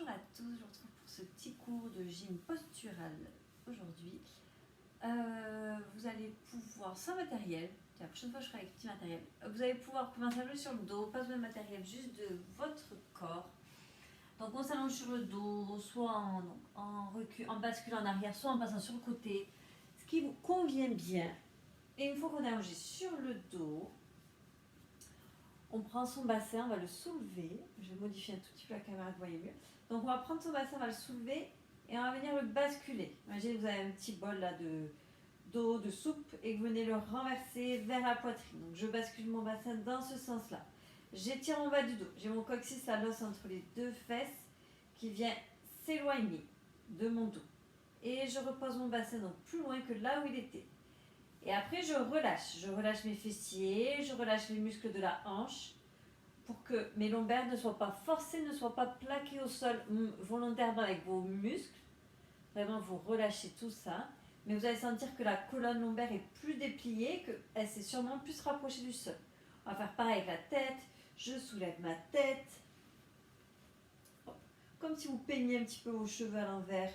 Bonjour à tous, je vous retrouve pour ce petit cours de gym postural aujourd'hui. Vous allez pouvoir, sans matériel, la prochaine fois je ferai avec petit matériel, vous allez pouvoir commencer à jouer sur le dos, pas besoin de matériel, juste de votre corps. Donc on s'allonge sur le dos, soit en recul, en basculant en arrière, soit en passant sur le côté, ce qui vous convient bien. Et une fois qu'on est allongé sur le dos, on prend son bassin, on va le soulever. Je vais modifier un tout petit peu la caméra, que vous voyez mieux. Donc on va prendre son bassin, on va le soulever et on va venir le basculer. Imaginez que vous avez un petit bol là d'eau, de soupe et que vous venez le renverser vers la poitrine. Donc je bascule mon bassin dans ce sens-là. J'étire mon bas du dos. J'ai mon coccyx à l'os entre les deux fesses qui vient s'éloigner de mon dos. Et je repose mon bassin donc plus loin que là où il était. Et après, je relâche mes fessiers, je relâche les muscles de la hanche pour que mes lombaires ne soient pas forcés, ne soient pas plaqués au sol volontairement avec vos muscles. Vraiment, vous relâchez tout ça. Mais vous allez sentir que la colonne lombaire est plus dépliée, qu'elle s'est sûrement plus rapprochée du sol. On va faire pareil avec la tête. Je soulève ma tête. Comme si vous peigniez un petit peu vos cheveux à l'envers.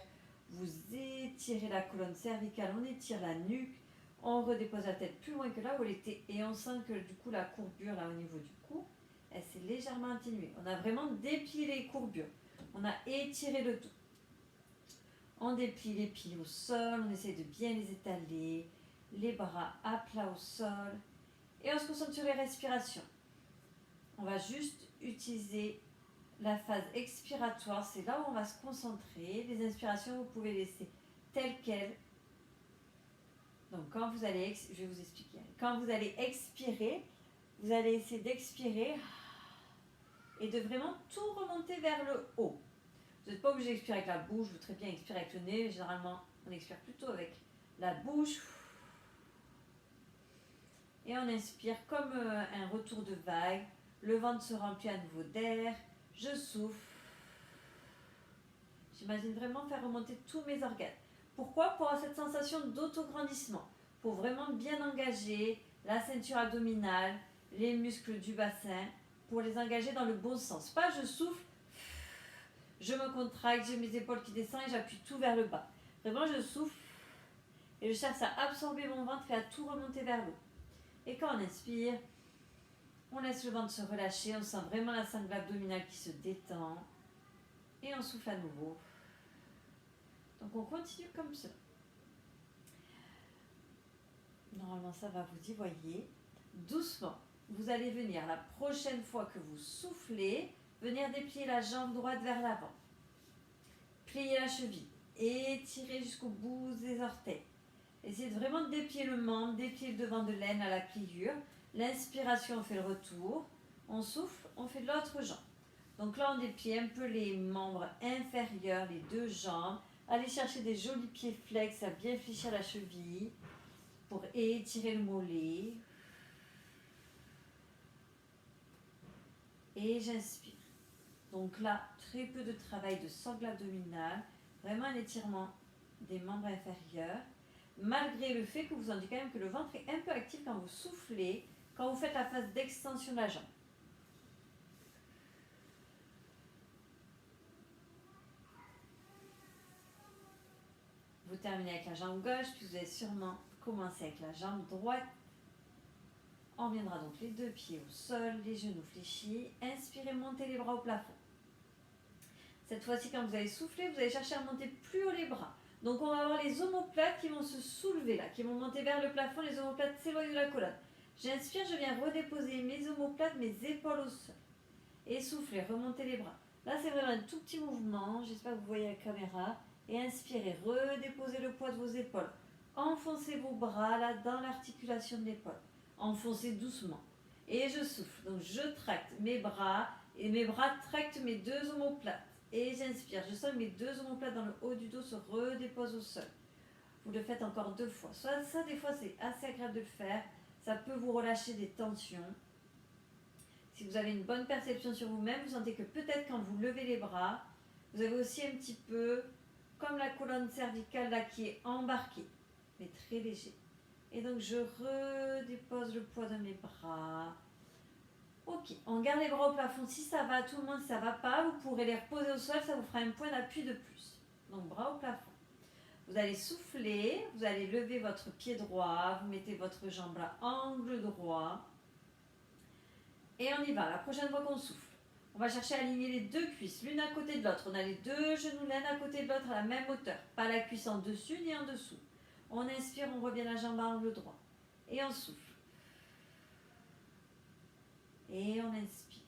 Vous étirez la colonne cervicale, on étire la nuque. On redépose la tête plus loin que là où elle était et on sent que du coup la courbure là au niveau du cou, elle s'est légèrement atténuée. On a vraiment déplié les courbures. On a étiré le dos. On déplie les pieds au sol, on essaie de bien les étaler, les bras à plat au sol et on se concentre sur les respirations. On va juste utiliser la phase expiratoire, c'est là où on va se concentrer. Les inspirations, vous pouvez laisser telles quelles. Donc quand vous allez, je vais vous expliquer. Quand vous allez expirer, vous allez essayer d'expirer et de vraiment tout remonter vers le haut. Vous n'êtes pas obligé d'expirer avec la bouche, vous très bien expirer avec le nez. Généralement, on expire plutôt avec la bouche. Et on inspire comme un retour de vague. Le ventre se remplit à nouveau d'air. Je souffle. J'imagine vraiment faire remonter tous mes organes. Pourquoi? Pour avoir cette sensation d'autograndissement. Pour vraiment bien engager la ceinture abdominale, les muscles du bassin, pour les engager dans le bon sens. Pas je souffle, je me contracte, j'ai mes épaules qui descendent et j'appuie tout vers le bas. Vraiment je souffle et je cherche à absorber mon ventre et à tout remonter vers le haut. Et quand on inspire, on laisse le ventre se relâcher, on sent vraiment la sangle abdominale qui se détend. Et on souffle à nouveau. Donc on continue comme ça. Normalement ça va, vous y voyez. Doucement, vous allez venir la prochaine fois que vous soufflez, venir déplier la jambe droite vers l'avant. Plier la cheville, étirer jusqu'au bout des orteils. Essayez de vraiment déplier le membre, déplier le devant de l'aine à la pliure. L'inspiration, on fait le retour. On souffle, on fait de l'autre jambe. Donc là, on déplie un peu les membres inférieurs, les deux jambes. Allez chercher des jolis pieds flex à bien fléchir la cheville pour étirer le mollet. Et j'inspire. Donc là, très peu de travail de sangle abdominale, vraiment un étirement des membres inférieurs, malgré le fait que vous sentez quand même que le ventre est un peu actif quand vous soufflez, quand vous faites la phase d'extension de la jambe. Vous terminez avec la jambe gauche, puis vous allez sûrement commencer avec la jambe droite. On viendra donc les deux pieds au sol, les genoux fléchis. Inspirez, montez les bras au plafond. Cette fois-ci, quand vous allez souffler, vous allez chercher à monter plus haut les bras. Donc on va avoir les omoplates qui vont se soulever là, qui vont monter vers le plafond, les omoplates s'éloignent de la colonne. J'inspire, je viens redéposer mes omoplates, mes épaules au sol. Et soufflez, remontez les bras. Là, c'est vraiment un tout petit mouvement, j'espère que vous voyez la caméra. Et inspirez, redéposez le poids de vos épaules. Enfoncez vos bras là dans l'articulation de l'épaule. Enfoncez doucement. Et je souffle, donc je tracte mes bras et mes bras tractent mes deux omoplates. Et j'inspire, je sens que mes deux omoplates dans le haut du dos se redéposent au sol. Vous le faites encore 2 fois. Ça, des fois, c'est assez agréable de le faire. Ça peut vous relâcher des tensions. Si vous avez une bonne perception sur vous-même, vous sentez que peut-être quand vous levez les bras, vous avez aussi un petit peu comme la colonne cervicale là qui est embarquée, mais très léger. Et donc je redépose le poids de mes bras. Ok, on garde les bras au plafond. Si ça va, tout le monde, si ça va pas, vous pourrez les reposer au sol, ça vous fera un point d'appui de plus. Donc bras au plafond. Vous allez souffler, vous allez lever votre pied droit, vous mettez votre jambe à angle droit. Et on y va, la prochaine fois qu'on souffle. On va chercher à aligner les deux cuisses, l'une à côté de l'autre. On a les deux genoux l'un à côté de l'autre à la même hauteur. Pas la cuisse en dessus ni en dessous. On inspire, on revient la jambe à angle droit. Et on souffle. Et on inspire.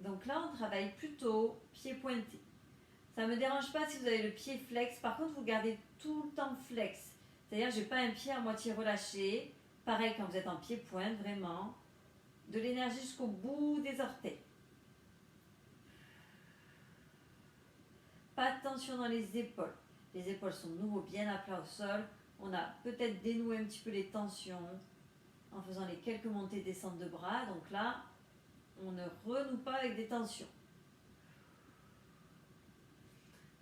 Donc là, on travaille plutôt pied pointé. Ça ne me dérange pas si vous avez le pied flex. Par contre, vous gardez tout le temps flex. C'est-à-dire, je n'ai pas un pied à moitié relâché. Pareil quand vous êtes en pied pointe, vraiment. De l'énergie jusqu'au bout des orteils. Pas de tension dans les épaules. Les épaules sont de nouveau bien à plat au sol. On a peut-être dénoué un petit peu les tensions en faisant les quelques montées et descentes de bras. Donc là, on ne renoue pas avec des tensions.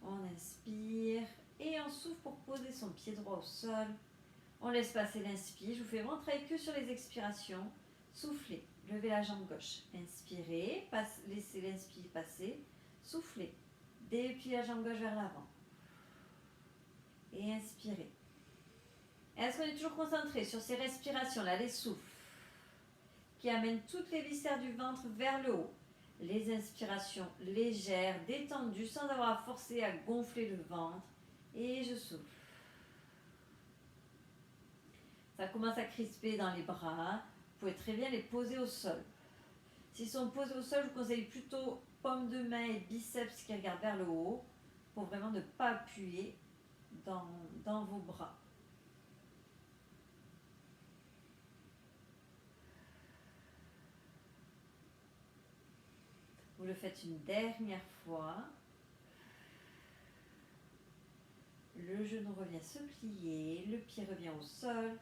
On inspire et on souffle pour poser son pied droit au sol. On laisse passer l'inspire. Je vous fais vraiment travailler que sur les expirations. Soufflez, levez la jambe gauche. Inspirez, laissez l'inspire passer. Soufflez, dépliez la jambe gauche vers l'avant. Et inspirez. Est-ce qu'on est toujours concentré sur ces respirations-là, les souffles, qui amènent toutes les viscères du ventre vers le haut. Les inspirations légères, détendues, sans avoir à forcer à gonfler le ventre. Et je souffle. Ça commence à crisper dans les bras. Vous pouvez très bien les poser au sol. S'ils sont posés au sol, je vous conseille plutôt paume de main et biceps qui regardent vers le haut pour vraiment ne pas appuyer dans vos bras. Vous le faites une dernière fois. Le genou revient se plier, le pied revient au sol.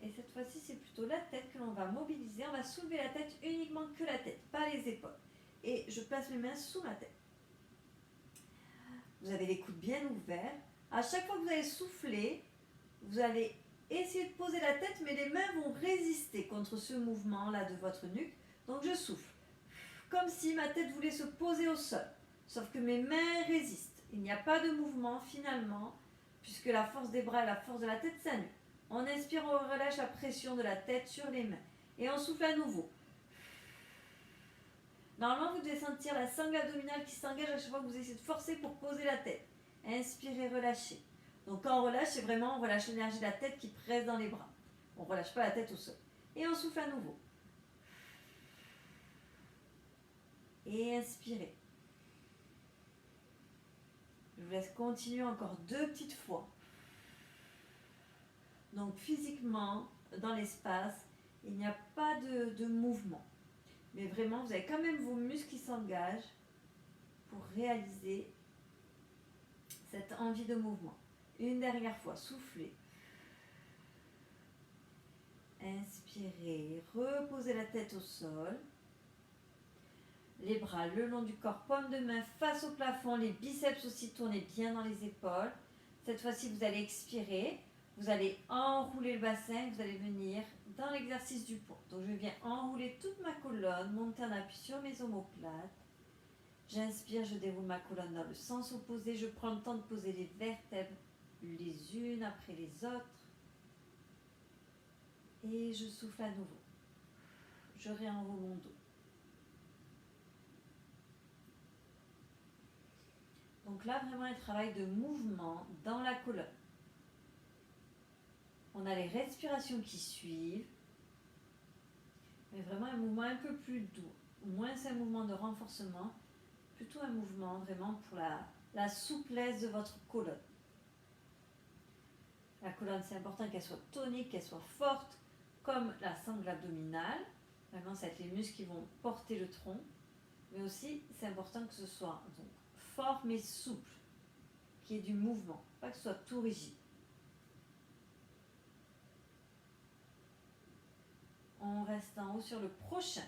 Et cette fois-ci, c'est plutôt la tête que l'on va mobiliser. On va soulever la tête, uniquement que la tête, pas les épaules. Et je place mes mains sous ma tête. Vous avez les coudes bien ouverts. À chaque fois que vous allez souffler, vous allez essayer de poser la tête, mais les mains vont résister contre ce mouvement-là de votre nuque. Donc je souffle. Comme si ma tête voulait se poser au sol. Sauf que mes mains résistent. Il n'y a pas de mouvement finalement, puisque la force des bras et la force de la tête s'annulent. On inspire, on relâche la pression de la tête sur les mains. Et on souffle à nouveau. Normalement, vous devez sentir la sangle abdominale qui s'engage à chaque fois que vous essayez de forcer pour poser la tête. Inspirez, relâchez. Donc quand on relâche, c'est vraiment on relâche l'énergie de la tête qui presse dans les bras. On ne relâche pas la tête au sol. Et on souffle à nouveau. Et inspirez. Je vous laisse continuer encore 2 petites fois. Donc physiquement, dans l'espace, il n'y a pas de mouvement. Mais vraiment, vous avez quand même vos muscles qui s'engagent pour réaliser cette envie de mouvement. Une dernière fois, soufflez. Inspirez, reposez la tête au sol. Les bras le long du corps, paume de main face au plafond, les biceps aussi tournez bien dans les épaules. Cette fois-ci, vous allez expirer, vous allez enrouler le bassin, vous allez venir dans l'exercice du pont. Donc je viens enrouler toute ma colonne, monter en appui sur mes omoplates. J'inspire, je déroule ma colonne dans le sens opposé, je prends le temps de poser les vertèbres les unes après les autres. Et je souffle à nouveau. Je réenroule mon dos. Donc là, vraiment un travail de mouvement dans la colonne. On a les respirations qui suivent, mais vraiment un mouvement un peu plus doux. Moins c'est un mouvement de renforcement, plutôt un mouvement vraiment pour la souplesse de votre colonne. La colonne, c'est important qu'elle soit tonique, qu'elle soit forte, comme la sangle abdominale. Vraiment, ça va être les muscles qui vont porter le tronc. Mais aussi, c'est important que ce soit donc, fort mais souple, qu'il y ait du mouvement, pas que ce soit tout rigide. On reste en haut sur le prochain.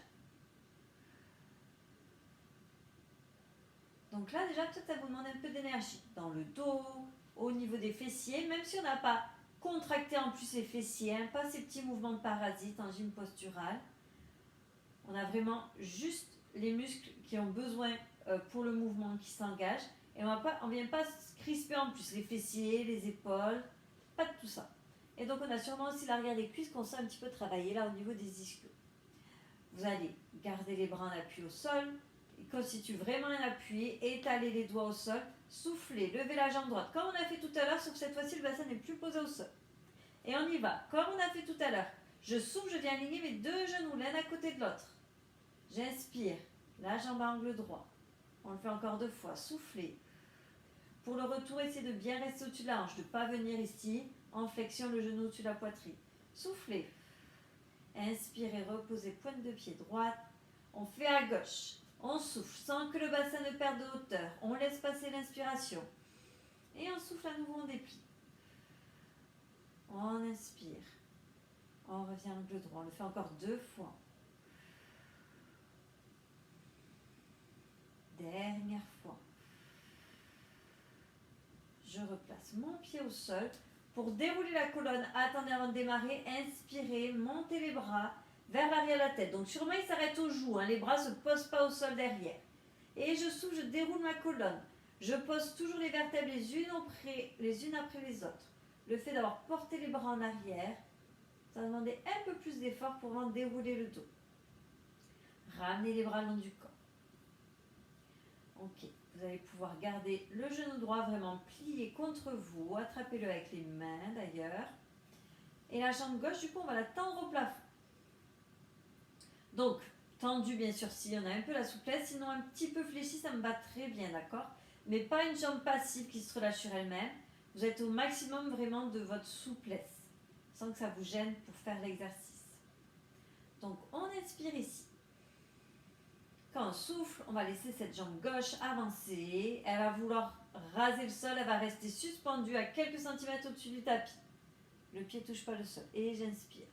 Donc là, déjà, peut-être ça vous demande un peu d'énergie dans le dos, au niveau des fessiers, même si on n'a pas contracté en plus les fessiers, hein, pas ces petits mouvements de parasite en gym postural. On a vraiment juste les muscles qui ont besoin pour le mouvement qui s'engage. Et on ne vient pas se crisper en plus les fessiers, les épaules, pas de tout ça. Et donc on a sûrement aussi l'arrière des cuisses qu'on sent un petit peu travailler là au niveau des ischios. Vous allez garder les bras en appui au sol, constitue vraiment un appui, étaler les doigts au sol, souffler, lever la jambe droite, comme on a fait tout à l'heure, sauf que cette fois-ci le bassin n'est plus posé au sol. Et on y va, comme on a fait tout à l'heure. Je souffle, je viens aligner mes deux genoux l'un à côté de l'autre. J'inspire, la jambe à angle droit. On le fait encore 2 fois, souffler. Pour le retour, essayez de bien rester au-dessus de la hanche, de ne pas venir ici, en flexion, le genou au-dessus de la poitrine. Soufflez. Inspirez, reposez, pointe de pied droite. On fait à gauche. On souffle sans que le bassin ne perde de hauteur. On laisse passer l'inspiration. Et on souffle à nouveau, on déplie. On inspire. On revient à l'angle droit. On le fait encore 2 fois. Dernière fois. Je replace mon pied au sol. Pour dérouler la colonne, attendez avant de démarrer. Inspirez, montez les bras vers l'arrière de la tête. Donc sûrement il s'arrête aux joues. Les bras ne se posent pas au sol derrière. Et je souffle, je déroule ma colonne. Je pose toujours les vertèbres les unes après les autres. Le fait d'avoir porté les bras en arrière, ça va demander un peu plus d'effort pour vraiment dérouler le dos. Ramenez les bras le long du corps. Ok, vous allez pouvoir garder le genou droit vraiment plié contre vous. Attrapez-le avec les mains d'ailleurs. Et la jambe gauche, du coup, on va la tendre au plafond. Donc, tendu bien sûr si on a un peu la souplesse, sinon un petit peu fléchi, ça me va très bien, d'accord? Mais pas une jambe passive qui se relâche sur elle-même. Vous êtes au maximum vraiment de votre souplesse, sans que ça vous gêne pour faire l'exercice. Donc, on inspire ici. Quand on souffle, on va laisser cette jambe gauche avancer. Elle va vouloir raser le sol, elle va rester suspendue à quelques centimètres au-dessus du tapis. Le pied ne touche pas le sol. Et j'inspire.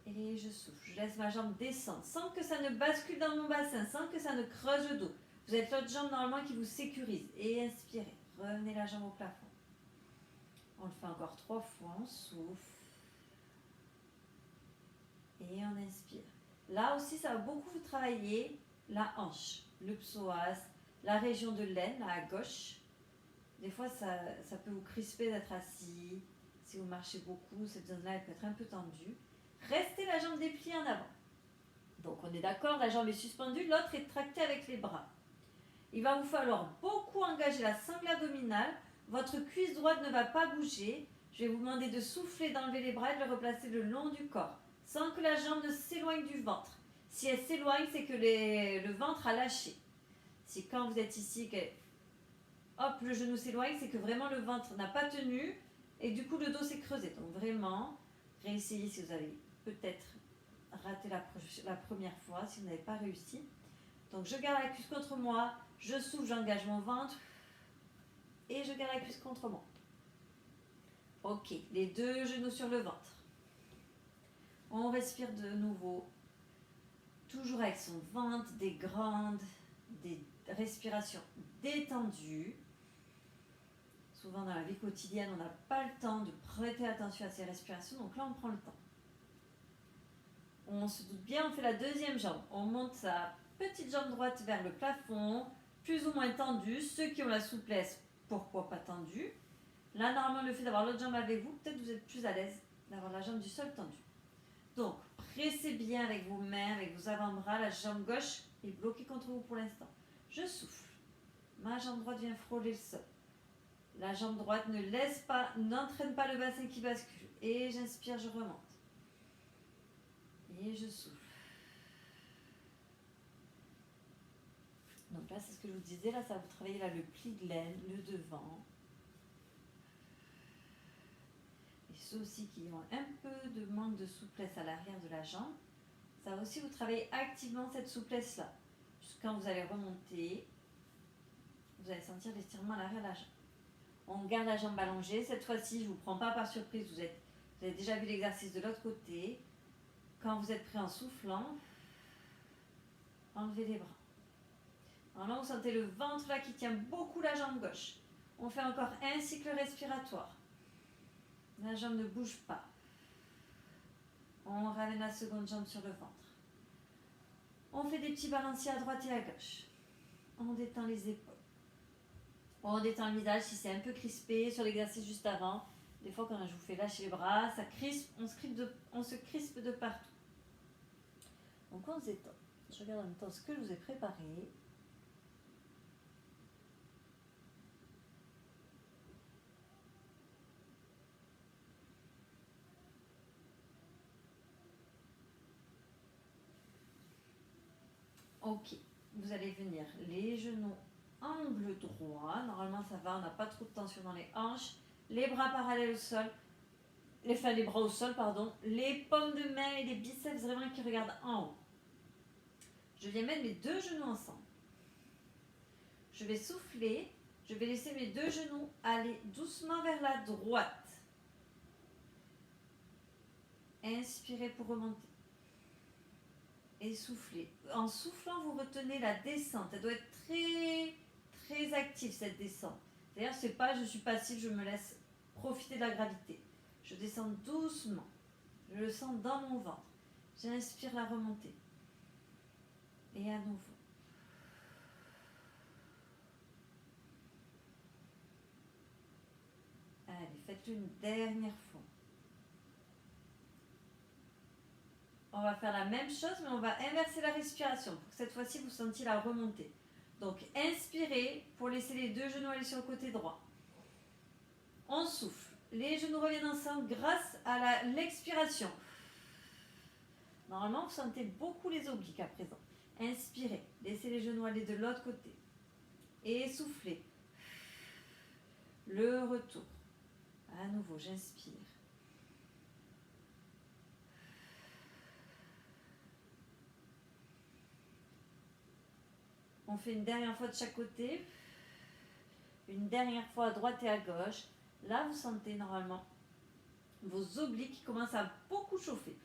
Et je souffle. Je laisse ma jambe descendre sans que ça ne bascule dans mon bassin, sans que ça ne creuse le dos. Vous êtes l'autre jambe normalement qui vous sécurise. Et inspirez. Revenez la jambe au plafond. On le fait encore 3 fois. On souffle. Et on inspire. Là aussi, ça va beaucoup vous travailler la hanche, le psoas, la région de l'aine, là à gauche. Des fois, ça peut vous crisper d'être assis. Si vous marchez beaucoup, cette zone-là, elle peut être un peu tendue. Restez la jambe dépliée en avant. Donc, on est d'accord, la jambe est suspendue, l'autre est tractée avec les bras. Il va vous falloir beaucoup engager la sangle abdominale. Votre cuisse droite ne va pas bouger. Je vais vous demander de souffler, d'enlever les bras et de le replacer le long du corps, sans que la jambe ne s'éloigne du ventre. Si elle s'éloigne, c'est que le ventre a lâché. Si quand vous êtes ici, que hop, le genou s'éloigne, c'est que vraiment le ventre n'a pas tenu et du coup le dos s'est creusé. Donc vraiment, réessayez si vous avez peut-être raté la première fois, si vous n'avez pas réussi. Donc je garde la cuisse contre moi, je souffle, j'engage mon ventre et je garde la cuisse contre moi. Ok, les 2 genoux sur le ventre. On respire de nouveau, toujours avec son ventre, des respirations détendues. Souvent dans la vie quotidienne, on n'a pas le temps de prêter attention à ces respirations, donc là on prend le temps. On se doute bien, on fait la deuxième jambe. On monte sa petite jambe droite vers le plafond, plus ou moins tendue. Ceux qui ont la souplesse, pourquoi pas tendue? Là, normalement, le fait d'avoir l'autre jambe avec vous, peut-être vous êtes plus à l'aise d'avoir la jambe du sol tendue. Donc, pressez bien avec vos mains, avec vos avant-bras. La jambe gauche est bloquée contre vous pour l'instant. Je souffle. Ma jambe droite vient frôler le sol. La jambe droite n'entraîne pas le bassin qui bascule. Et j'inspire, je remonte. Et je souffle. Donc là, c'est ce que je vous disais. Là, ça va vous travailler là, le pli de l'aine, le devant. Et ceux aussi qui ont un peu de manque de souplesse à l'arrière de la jambe, ça va aussi vous travailler activement cette souplesse-là. Quand vous allez remonter, vous allez sentir l'estirement à l'arrière de la jambe. On garde la jambe allongée. Cette fois-ci, je ne vous prends pas par surprise. Vous avez déjà vu l'exercice de l'autre côté. Quand vous êtes prêt en soufflant, enlevez les bras. Alors là, vous sentez le ventre là qui tient beaucoup la jambe gauche. On fait encore un cycle respiratoire. La jambe ne bouge pas. On ramène la seconde jambe sur le ventre. On fait des petits balanciers à droite et à gauche. On détend les épaules. On détend le visage si c'est un peu crispé sur l'exercice juste avant. Des fois, quand je vous fais lâcher les bras, ça crispe, on se crispe de partout. Donc on se détend. Je regarde en même temps ce que je vous ai préparé. Ok, vous allez venir les genoux angle droit. Normalement ça va, on n'a pas trop de tension dans les hanches. Les bras parallèles au sol. Les bras au sol, pardon. Les paumes de main et les biceps vraiment qui regardent en haut. Je viens mettre mes deux genoux ensemble. Je vais souffler. Je vais laisser mes deux genoux aller doucement vers la droite. Inspirez pour remonter. Et soufflez. En soufflant, vous retenez la descente. Elle doit être très, très active, cette descente. C'est-à-dire, c'est pas je suis passive, je me laisse profiter de la gravité. Je descends doucement. Je le sens dans mon ventre. J'inspire la remontée. Et à nouveau. Allez, faites-le une dernière fois. On va faire la même chose, mais on va inverser la respiration pour que cette fois-ci, vous sentiez la remontée. Donc, inspirez pour laisser les deux genoux aller sur le côté droit. On souffle. Les genoux reviennent ensemble grâce à l'expiration. Normalement, vous sentez beaucoup les obliques à présent. Inspirez. Laissez les genoux aller de l'autre côté. Et soufflez. Le retour. À nouveau, j'inspire. On fait une dernière fois de chaque côté. Une dernière fois à droite et à gauche. Là, vous sentez normalement vos obliques qui commencent à beaucoup chauffer.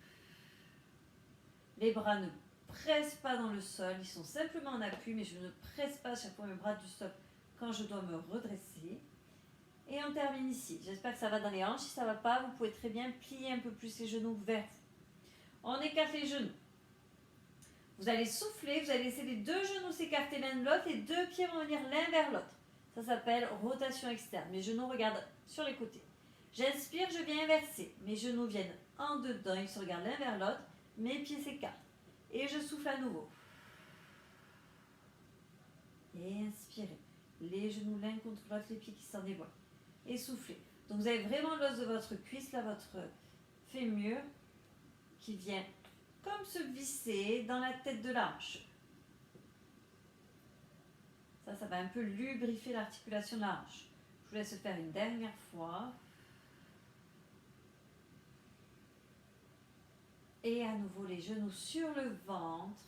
Les bras ne pressent pas dans le sol. Ils sont simplement en appui, mais je ne presse pas à chaque fois mes bras du sol quand je dois me redresser. Et on termine ici. J'espère que ça va dans les hanches. Si ça ne va pas, vous pouvez très bien plier un peu plus les genoux vers vous. On écarte les genoux. Vous allez souffler, vous allez laisser les deux genoux s'écarter l'un de l'autre et deux pieds vont venir l'un vers l'autre. Ça s'appelle rotation externe. Mes genoux regardent sur les côtés. J'inspire, je viens inverser. Mes genoux viennent en dedans, ils se regardent l'un vers l'autre. Mes pieds s'écartent. Et je souffle à nouveau. Et inspirez. Les genoux l'un contre l'autre, les pieds qui s'en dévoilent. Et soufflez. Donc vous avez vraiment l'os de votre cuisse, là, votre fémur, qui vient comme se visser dans la tête de la hanche. Ça va un peu lubrifier l'articulation de la hanche. Je vous laisse faire une dernière fois. Et à nouveau les genoux sur le ventre.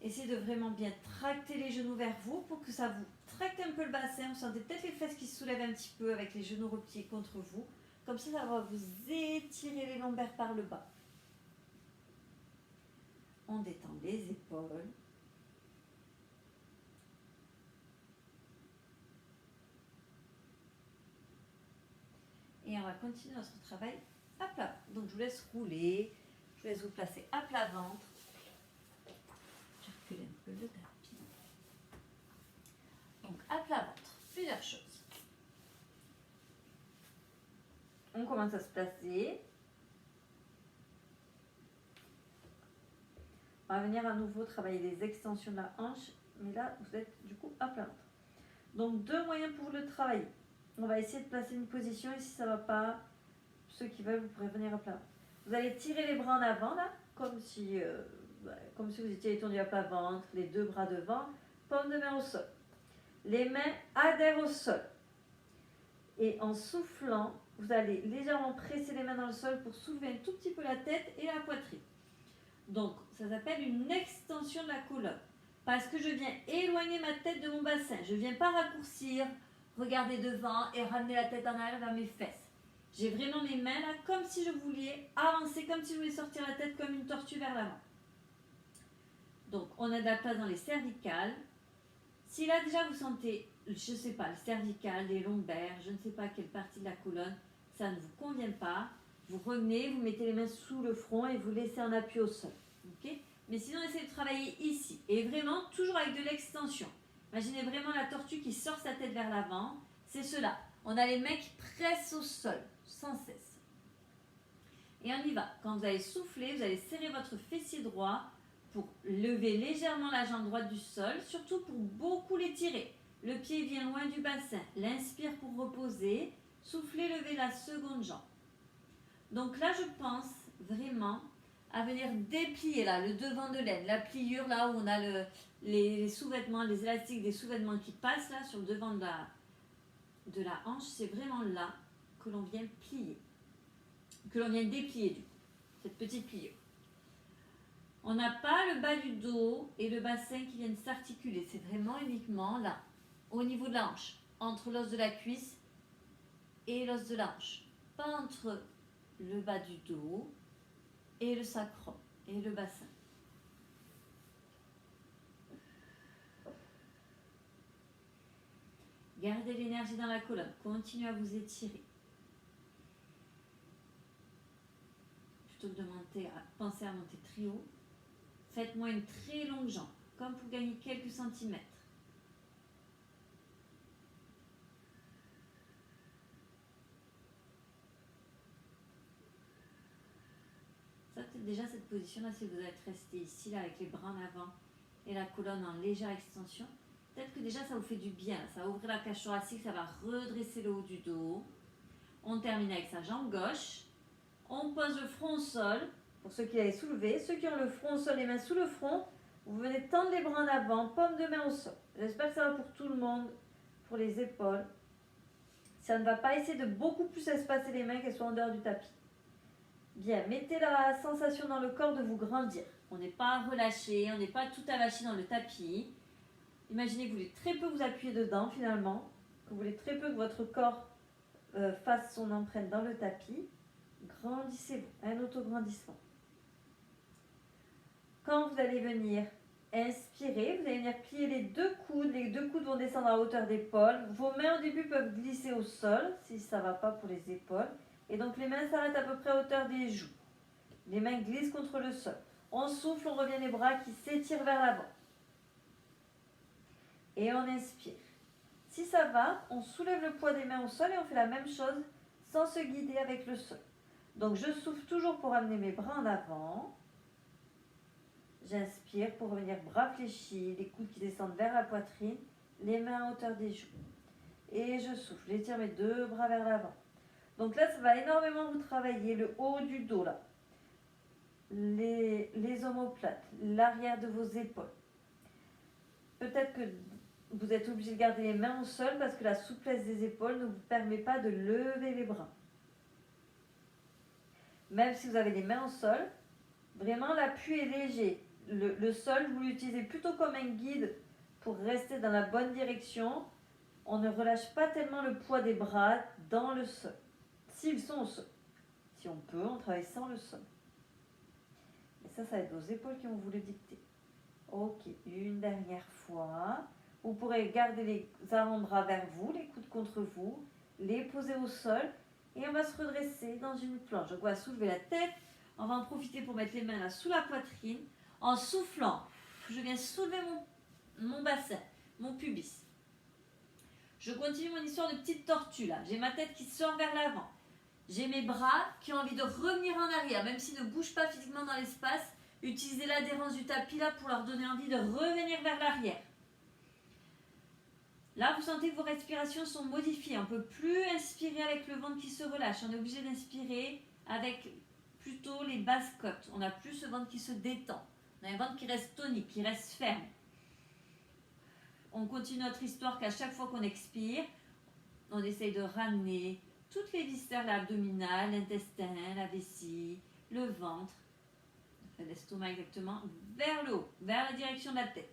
Essayez de vraiment bien tracter les genoux vers vous pour que ça vous tracte un peu le bassin. Vous sentez peut-être les fesses qui se soulèvent un petit peu avec les genoux repliés contre vous. Comme ça va vous étirer les lombaires par le bas. On détend les épaules. Et on va continuer notre travail à plat. Donc je vous laisse rouler. Je vous laisse vous placer à plat ventre. Je recule un peu le tapis. Donc à plat ventre, plusieurs choses. On commence à se placer. On va venir à nouveau travailler les extensions de la hanche, mais là, vous êtes du coup à plat ventre. Donc, deux moyens pour le travailler. On va essayer de placer une position et si ça ne va pas, ceux qui veulent, vous pourrez venir à plat ventre. Vous allez tirer les bras en avant, là, comme si vous étiez étendu à plat ventre, les deux bras devant, paume de main au sol. Les mains adhèrent au sol. Et en soufflant, vous allez légèrement presser les mains dans le sol pour soulever un tout petit peu la tête et la poitrine. Donc, ça s'appelle une extension de la colonne. Parce que je viens éloigner ma tête de mon bassin. Je ne viens pas raccourcir, regarder devant et ramener la tête en arrière vers mes fesses. J'ai vraiment mes mains là comme si je voulais avancer, comme si je voulais sortir la tête comme une tortue vers l'avant. Donc, on a de la place dans les cervicales. Si là déjà vous sentez, je ne sais pas, le cervical, les lombaires, je ne sais pas quelle partie de la colonne, ça ne vous convient pas, Vous revenez, vous mettez les mains sous le front et vous laissez un appui au sol. Okay, mais sinon, essayez de travailler ici. Et vraiment, toujours avec de l'extension. Imaginez vraiment la tortue qui sort sa tête vers l'avant. C'est cela. On a les mains qui pressent au sol, sans cesse. Et on y va. Quand vous allez souffler, vous allez serrer votre fessier droit pour lever légèrement la jambe droite du sol, surtout pour beaucoup l'étirer. Le pied vient loin du bassin. L'inspire pour reposer. Soufflez, levez la seconde jambe. Donc là, je pense vraiment à venir déplier là, le devant de l'aine, la pliure là où on a les sous-vêtements, les élastiques des sous-vêtements qui passent là sur le devant de la hanche. C'est vraiment là que l'on vient plier, que l'on vient déplier du coup, cette petite pliure. On n'a pas le bas du dos et le bassin qui viennent s'articuler. C'est vraiment uniquement là, au niveau de la hanche, entre l'os de la cuisse et l'os de la hanche. Pas entre le bas du dos et le sacrum et le bassin. Gardez l'énergie dans la colonne. Continuez à vous étirer. Plutôt que de penser à monter très haut, faites-moi une très longue jambe, comme pour gagner quelques centimètres. Ça, peut-être déjà cette position-là, si vous êtes resté ici, là, avec les bras en avant et la colonne en légère extension, peut-être que déjà ça vous fait du bien. Ça va ouvrir la cage thoracique, ça va redresser le haut du dos. On termine avec sa jambe gauche. On pose le front au sol. Pour ceux qui l'avaient soulevé, ceux qui ont le front au sol, les mains sous le front, vous venez tendre les bras en avant, paume de main au sol. J'espère que ça va pour tout le monde, pour les épaules. Ça ne va pas essayer de beaucoup plus espacer les mains qu'elles soient en dehors du tapis. Bien, mettez la sensation dans le corps de vous grandir. On n'est pas relâché, on n'est pas tout avachi dans le tapis. Imaginez que vous voulez très peu vous appuyer dedans finalement, que vous voulez très peu que votre corps fasse son empreinte dans le tapis. Grandissez-vous, un autograndissement. Quand vous allez venir inspirer, vous allez venir plier les deux coudes vont descendre à hauteur d'épaule. Vos mains au début peuvent glisser au sol si ça ne va pas pour les épaules. Et donc les mains s'arrêtent à peu près à hauteur des joues. Les mains glissent contre le sol. On souffle, on revient les bras qui s'étirent vers l'avant. Et on inspire. Si ça va, on soulève le poids des mains au sol et on fait la même chose sans se guider avec le sol. Donc je souffle toujours pour amener mes bras en avant. J'inspire pour revenir bras fléchis, les coudes qui descendent vers la poitrine, les mains à hauteur des joues. Et je souffle, j'étire mes deux bras vers l'avant. Donc là, ça va énormément vous travailler le haut du dos, là, les omoplates, l'arrière de vos épaules. Peut-être que vous êtes obligé de garder les mains au sol parce que la souplesse des épaules ne vous permet pas de lever les bras. Même si vous avez les mains au sol, vraiment l'appui est léger. Le sol, vous l'utilisez plutôt comme un guide pour rester dans la bonne direction. On ne relâche pas tellement le poids des bras dans le sol. S'ils sont au sol. Si on peut, on travaille sans le sol. Et ça va être vos épaules qui vont vous le dicter. Ok, une dernière fois. Vous pourrez garder les avant-bras vers vous, les coudes contre vous, les poser au sol. Et on va se redresser dans une planche. Donc on va soulever la tête. On va en profiter pour mettre les mains là sous la poitrine. En soufflant, je viens soulever mon bassin, mon pubis. Je continue mon histoire de petite tortue là. J'ai ma tête qui sort vers l'avant. J'ai mes bras qui ont envie de revenir en arrière, même s'ils ne bougent pas physiquement dans l'espace. Utilisez l'adhérence du tapis là pour leur donner envie de revenir vers l'arrière. Là, vous sentez que vos respirations sont modifiées. On ne peut plus inspirer avec le ventre qui se relâche. On est obligé d'inspirer avec plutôt les basses côtes. On n'a plus ce ventre qui se détend. On a un ventre qui reste tonique, qui reste ferme. On continue notre histoire qu'à chaque fois qu'on expire, on essaye de ramener toutes les viscères abdominales, l'intestin, la vessie, le ventre, l'estomac exactement, vers le haut, vers la direction de la tête.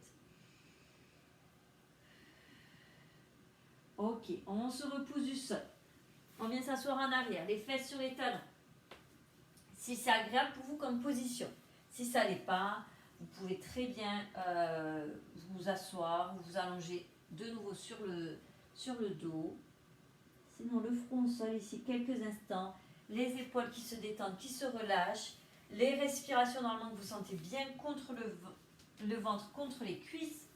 Ok, on se repousse du sol. On vient s'asseoir en arrière, les fesses sur les talons. Si c'est agréable pour vous comme position. Si ça l'est pas, vous pouvez très bien vous asseoir ou vous allonger de nouveau sur le dos. Sinon, le front au sol ici quelques instants. les épaules qui se détendent, qui se relâchent, les respirations normalement que vous sentez bien contre le ventre, contre les cuisses.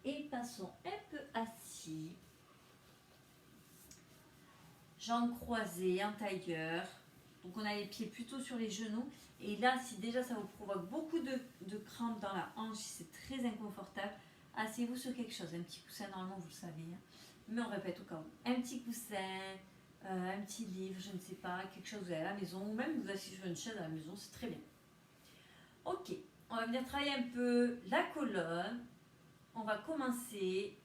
Et passons un peu assis. Jambes croisées, en tailleur. Donc on a les pieds plutôt sur les genoux. Et là, si déjà ça vous provoque beaucoup de crampes dans la hanche, si c'est très inconfortable, asseyez-vous sur quelque chose. Un petit coussin, normalement vous le savez. Hein. Mais on répète au cas où. Un petit coussin, un petit livre, je ne sais pas, quelque chose que vous avez à la maison. Ou même vous asseyez sur une chaise à la maison, c'est très bien. Ok, on va venir travailler un peu la colonne. On va commencer.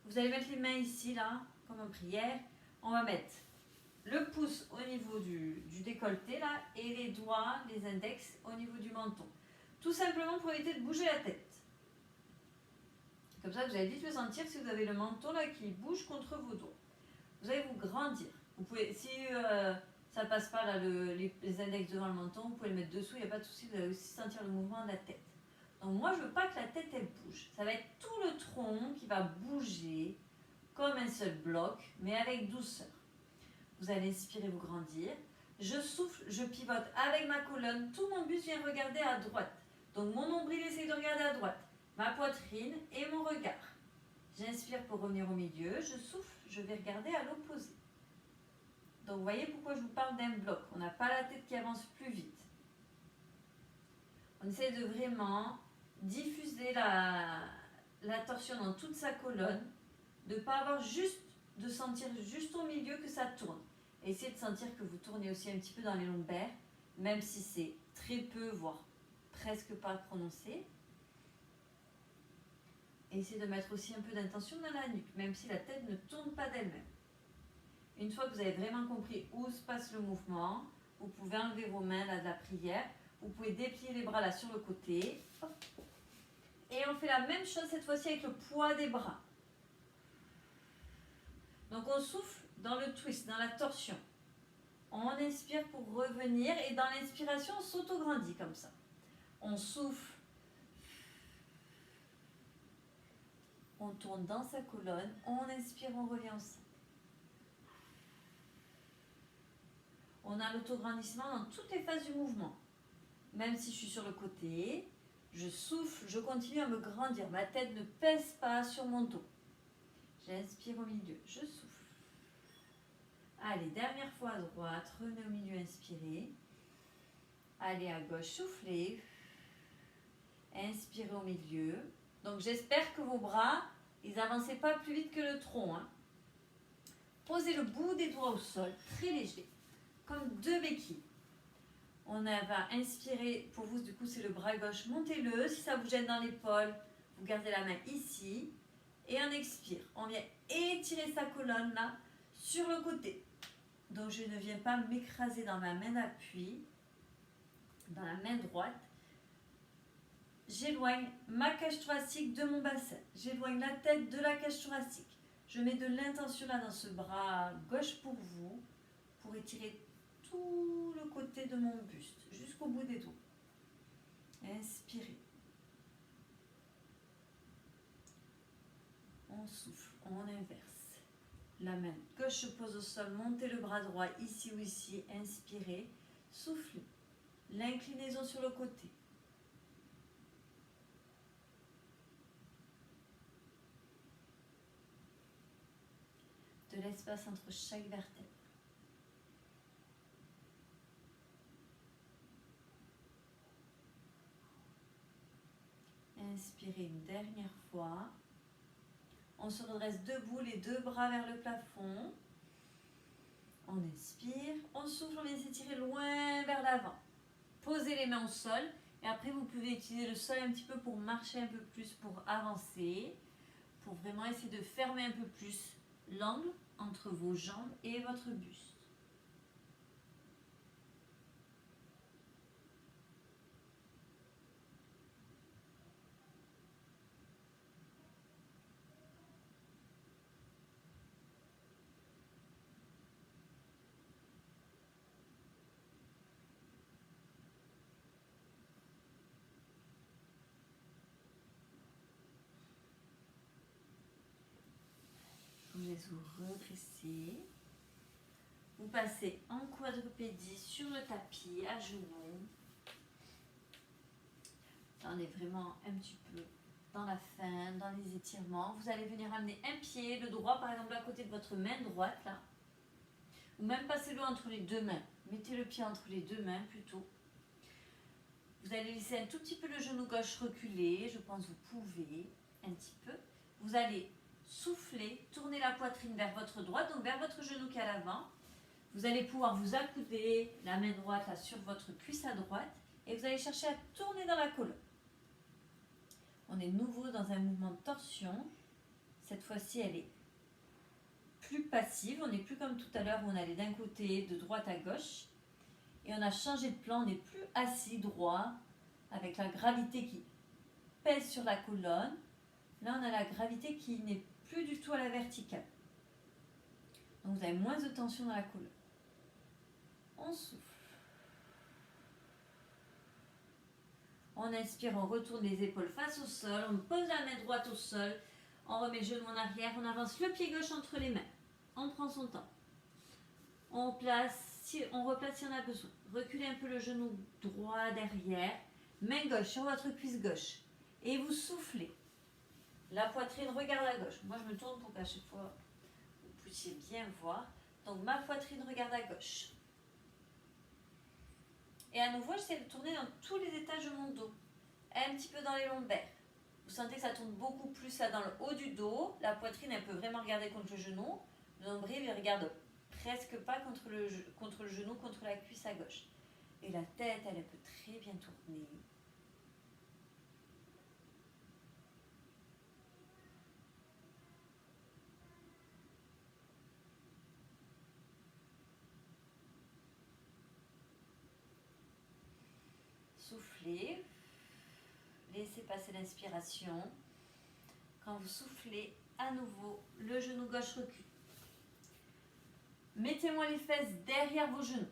Vous allez mettre les mains ici, là, comme en prière. On va mettre le pouce au niveau du décolleté, là, et les doigts, les index, au niveau du menton. Tout simplement pour éviter de bouger la tête. Comme ça, vous allez vite le sentir si vous avez le menton, là, qui bouge contre vos doigts. Vous allez vous grandir. Vous pouvez, si ça passe pas, là, les index devant le menton, vous pouvez le mettre dessous, il n'y a pas de souci, vous allez aussi sentir le mouvement de la tête. Donc moi, je veux pas que la tête, elle bouge. Ça va être tout le tronc qui va bouger comme un seul bloc, mais avec douceur. Vous allez inspirer, vous grandir. Je souffle, je pivote avec ma colonne. Tout mon buste vient regarder à droite. Donc mon nombril essaye de regarder à droite. Ma poitrine et mon regard. J'inspire pour revenir au milieu. Je souffle, je vais regarder à l'opposé. Donc vous voyez pourquoi je vous parle d'un bloc. On n'a pas la tête qui avance plus vite. On essaie de vraiment diffuser la torsion dans toute sa colonne, de ne pas avoir juste, de sentir juste au milieu que ça tourne. Essayez de sentir que vous tournez aussi un petit peu dans les lombaires, même si c'est très peu, voire presque pas prononcé. Et essayez de mettre aussi un peu d'intention dans la nuque, même si la tête ne tourne pas d'elle-même. Une fois que vous avez vraiment compris où se passe le mouvement, vous pouvez enlever vos mains là de la prière. Vous pouvez déplier les bras là sur le côté. Et on fait la même chose cette fois-ci avec le poids des bras. Donc on souffle dans le twist, dans la torsion. On inspire pour revenir et dans l'inspiration, on s'auto-grandit comme ça. On souffle. On tourne dans sa colonne. On inspire, on revient au centre. On a l'autograndissement dans toutes les phases du mouvement. Même si je suis sur le côté, je souffle, je continue à me grandir. Ma tête ne pèse pas sur mon dos. J'inspire au milieu, je souffle. Allez, dernière fois à droite, revenez au milieu, inspirez. Allez à gauche, soufflez. Inspirez au milieu. Donc j'espère que vos bras, ils n'avancent pas plus vite que le tronc. Hein. Posez le bout des doigts au sol, très léger, comme deux béquilles. On va inspirer, pour vous du coup c'est le bras gauche, montez-le, si ça vous gêne dans l'épaule, vous gardez la main ici, et on expire. On vient étirer sa colonne là, sur le côté. Donc je ne viens pas m'écraser dans ma main d'appui, dans la main droite. J'éloigne ma cage thoracique de mon bassin, j'éloigne la tête de la cage thoracique. Je mets de l'intention là dans ce bras gauche pour vous, pour étirer tout le côté de mon buste, jusqu'au bout des doigts. Inspirez. On souffle, on inverse. La main gauche se pose au sol, montez le bras droit ici ou ici, inspirez, soufflez. L'inclinaison sur le côté. De l'espace entre chaque vertèbre. Inspirez une dernière fois. On se redresse debout, les deux bras vers le plafond. On inspire, on souffle, on vient s'étirer loin vers l'avant. Posez les mains au sol et après vous pouvez utiliser le sol un petit peu pour marcher un peu plus, pour avancer, pour vraiment essayer de fermer un peu plus l'angle entre vos jambes et votre buste. vous redressez. Vous passez en quadrupédie sur le tapis, à genoux. Là, on est vraiment un petit peu dans la fin, dans les étirements. Vous allez venir amener un pied, le droit par exemple à côté de votre main droite là. Ou même passez-le entre les deux mains. Mettez le pied entre les deux mains plutôt. Vous allez laisser un tout petit peu le genou gauche reculer. Je pense que vous pouvez un petit peu. Vous allez souffler, tourner la poitrine vers votre droite, donc vers votre genou qui est à l'avant. Vous allez pouvoir vous accouder, la main droite là, sur votre cuisse à droite. Et vous allez chercher à tourner dans la colonne. On est nouveau dans un mouvement de torsion. Cette fois-ci, elle est plus passive. On n'est plus comme tout à l'heure où on allait d'un côté, de droite à gauche. Et on a changé de plan. On n'est plus assis droit avec la gravité qui pèse sur la colonne. Là, on a la gravité qui n'est plus du tout à la verticale. Donc, vous avez moins de tension dans la colonne. On souffle. On inspire, on retourne les épaules face au sol, on pose la main droite au sol, on remet le genou en arrière, on avance le pied gauche entre les mains. On prend son temps. On replace si on en a besoin. Reculez un peu le genou droit derrière, main gauche sur votre cuisse gauche. Et vous soufflez. La poitrine regarde à gauche. Moi, je me tourne pour qu'à chaque fois, vous puissiez bien voir. Donc, ma poitrine regarde à gauche. Et à nouveau, j'essaie de tourner dans tous les étages de mon dos. Un petit peu dans les lombaires. Vous sentez que ça tourne beaucoup plus là dans le haut du dos. La poitrine, elle peut vraiment regarder contre le genou. Le nombril, il regarde presque pas contre le genou, contre la cuisse à gauche. Et la tête, elle peut très bien tourner. Soufflez. Laissez passer l'inspiration. Quand vous soufflez, à nouveau, le genou gauche recule. Mettez-moi les fesses derrière vos genoux.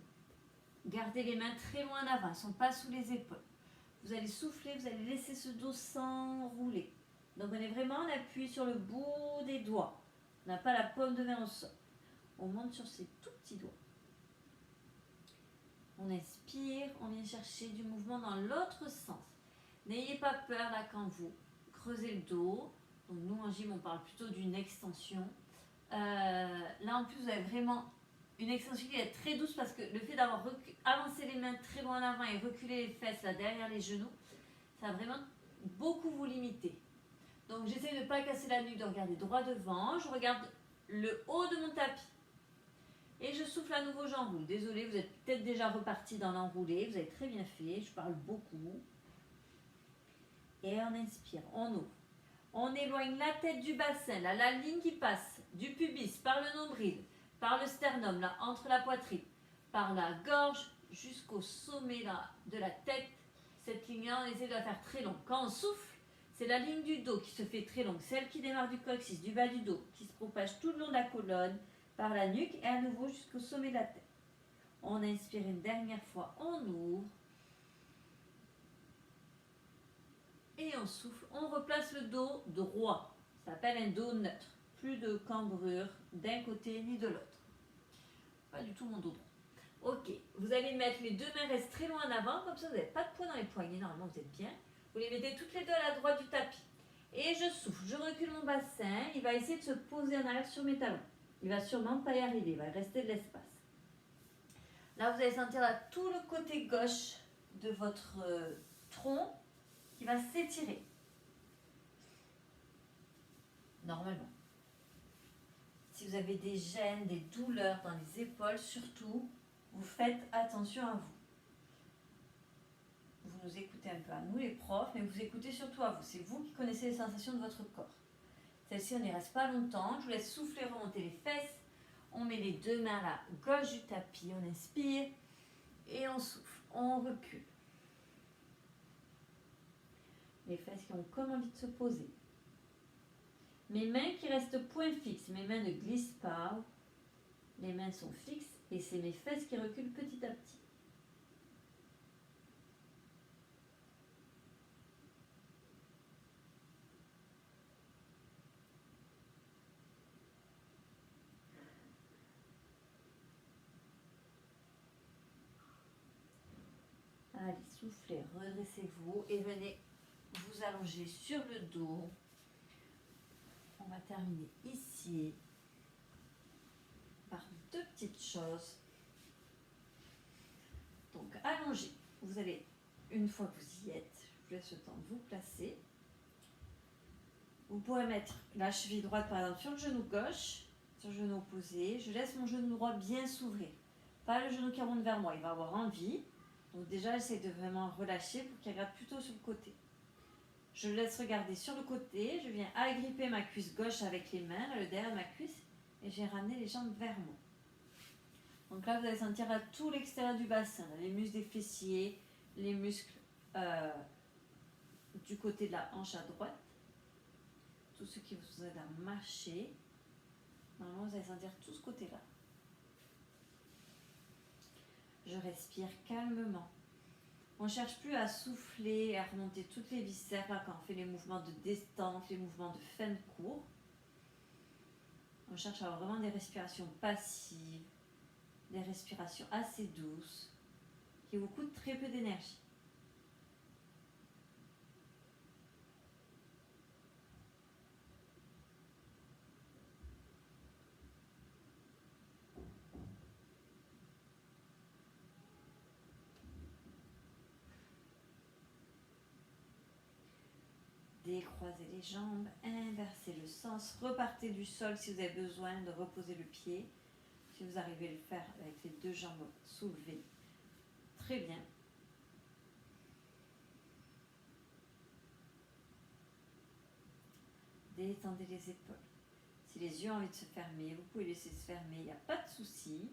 Gardez les mains très loin en avant, elles ne sont pas sous les épaules. Vous allez souffler, vous allez laisser ce dos s'enrouler. Donc on est vraiment en appui sur le bout des doigts. On n'a pas la paume de main au sol. On monte sur ces tout petits doigts. On inspire, on vient chercher du mouvement dans l'autre sens. N'ayez pas peur là quand vous creusez le dos. Donc nous en gym on parle plutôt d'une extension. Là en plus vous avez vraiment une extension qui est très douce parce que le fait d'avoir avancé les mains très loin en avant et reculer les fesses là derrière les genoux, ça va vraiment beaucoup vous limiter. Donc j'essaie de ne pas casser la nuque, de regarder droit devant. Je regarde le haut de mon tapis. Et je souffle à nouveau, j'enroule. Désolée, vous êtes peut-être déjà reparti dans l'enroulé. Vous avez très bien fait, je parle beaucoup. Et on inspire, on ouvre. On éloigne la tête du bassin, là, la ligne qui passe du pubis par le nombril, par le sternum, là, entre la poitrine, par la gorge jusqu'au sommet là, de la tête. Cette ligne-là, on essaie de la faire très longue. Quand on souffle, c'est la ligne du dos qui se fait très longue, celle qui démarre du coccyx, du bas du dos, qui se propage tout le long de la colonne, par la nuque et à nouveau jusqu'au sommet de la tête. On inspire une dernière fois, on ouvre. Et on souffle, on replace le dos droit. Ça s'appelle un dos neutre. Plus de cambrure d'un côté ni de l'autre. Pas du tout mon dos droit. Ok, vous allez mettre les deux mains restent très loin en avant, comme ça vous n'avez pas de poids dans les poignets, normalement vous êtes bien. Vous les mettez toutes les deux à la droite du tapis. Et je souffle, je recule mon bassin, il va essayer de se poser en arrière sur mes talons. Il va sûrement pas y arriver, il va rester de l'espace. Là, vous allez sentir là, tout le côté gauche de votre tronc qui va s'étirer. Normalement. Si vous avez des gênes, des douleurs dans les épaules, surtout, vous faites attention à vous. Vous nous écoutez un peu à nous, les profs, mais vous écoutez surtout à vous. C'est vous qui connaissez les sensations de votre corps. Celle-ci, on n'y reste pas longtemps. Je vous laisse souffler, remonter les fesses. On met les deux mains à la gauche du tapis. On inspire et on souffle. On recule. Les fesses qui ont comme envie de se poser. Mes mains qui restent point fixe. Mes mains ne glissent pas. Les mains sont fixes et c'est mes fesses qui reculent petit à petit. Allez, soufflez, redressez-vous et venez vous allonger sur le dos. On va terminer ici par deux petites choses. Donc, allongez. Vous allez, une fois que vous y êtes, je vous laisse le temps de vous placer. Vous pourrez mettre la cheville droite par exemple sur le genou gauche, sur le genou opposé. Je laisse mon genou droit bien s'ouvrir. Pas le genou qui remonte vers moi, il va avoir envie. Donc déjà, j'essaie de vraiment relâcher pour qu'il regarde plutôt sur le côté. Je laisse regarder sur le côté. Je viens agripper ma cuisse gauche avec les mains, là, le derrière de ma cuisse, et je vais ramener les jambes vers moi. Donc là, vous allez sentir là, tout l'extérieur du bassin, là, les muscles des fessiers, les muscles du côté de la hanche à droite, tout ce qui vous aide à marcher. Normalement, vous allez sentir tout ce côté-là. Je respire calmement. On ne cherche plus à souffler, à remonter toutes les viscères là, quand on fait les mouvements de détente, les mouvements de fin de cours. On cherche à avoir vraiment des respirations passives, des respirations assez douces, qui vous coûtent très peu d'énergie. Décroisez les jambes, inversez le sens, repartez du sol si vous avez besoin de reposer le pied. Si vous arrivez à le faire avec les deux jambes soulevées, très bien. Détendez les épaules. Si les yeux ont envie de se fermer, vous pouvez laisser se fermer, il n'y a pas de souci.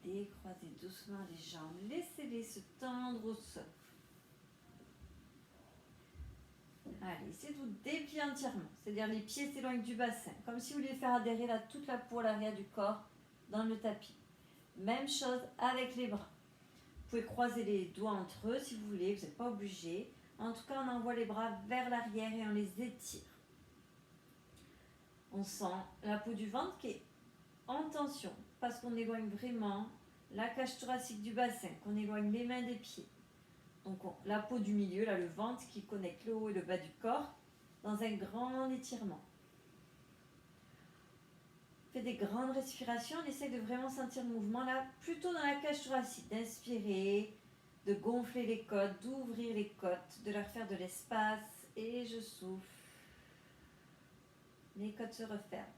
Décroisez doucement les jambes, laissez-les se tendre au sol. Allez, essayez de vous déplier entièrement, c'est-à-dire les pieds s'éloignent du bassin, comme si vous vouliez faire adhérer là, toute la peau à l'arrière du corps dans le tapis. Même chose avec les bras. Vous pouvez croiser les doigts entre eux si vous voulez, vous n'êtes pas obligé. En tout cas, on envoie les bras vers l'arrière et on les étire. On sent la peau du ventre qui est en tension parce qu'on éloigne vraiment la cage thoracique du bassin, qu'on éloigne les mains des pieds. Donc la peau du milieu, là le ventre qui connecte le haut et le bas du corps dans un grand étirement. On fait des grandes respirations, on essaie de vraiment sentir le mouvement là, plutôt dans la cage thoracique, d'inspirer, de gonfler les côtes, d'ouvrir les côtes, de leur faire de l'espace et je souffle. Les côtes se referment.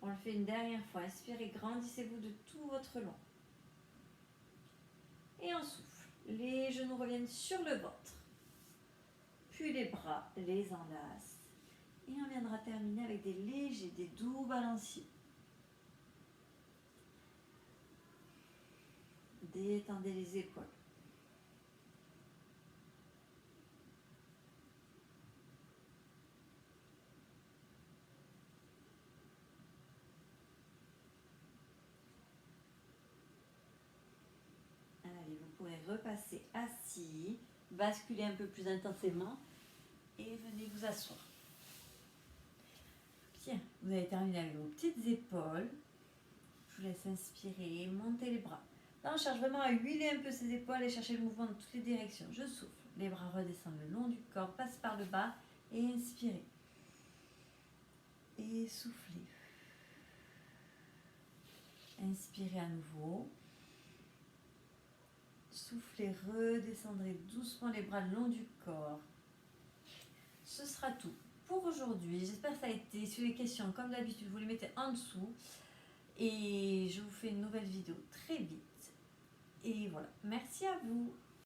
On le fait une dernière fois. Inspirez, grandissez-vous de tout votre long. Et on souffle. Les genoux reviennent sur le ventre. Puis les bras les enlacent. Et on viendra terminer avec des légers, des doux balanciers. Détendez les épaules. Allez, vous pourrez repasser assis, basculer un peu plus intensément et venez vous asseoir. Bien, vous avez terminé avec vos petites épaules. Je vous laisse inspirer, monter les bras. Là, on cherche vraiment à huiler un peu ses épaules et chercher le mouvement dans toutes les directions. Je souffle. Les bras redescendent le long du corps, passent par le bas et inspirez. Et soufflez. Inspirez à nouveau. Soufflez, redescendrez doucement les bras le long du corps. Ce sera tout pour aujourd'hui. J'espère que ça a été. Si vous avez des questions, comme d'habitude, vous les mettez en dessous. Et je vous fais une nouvelle vidéo très vite. Et voilà. Merci à vous.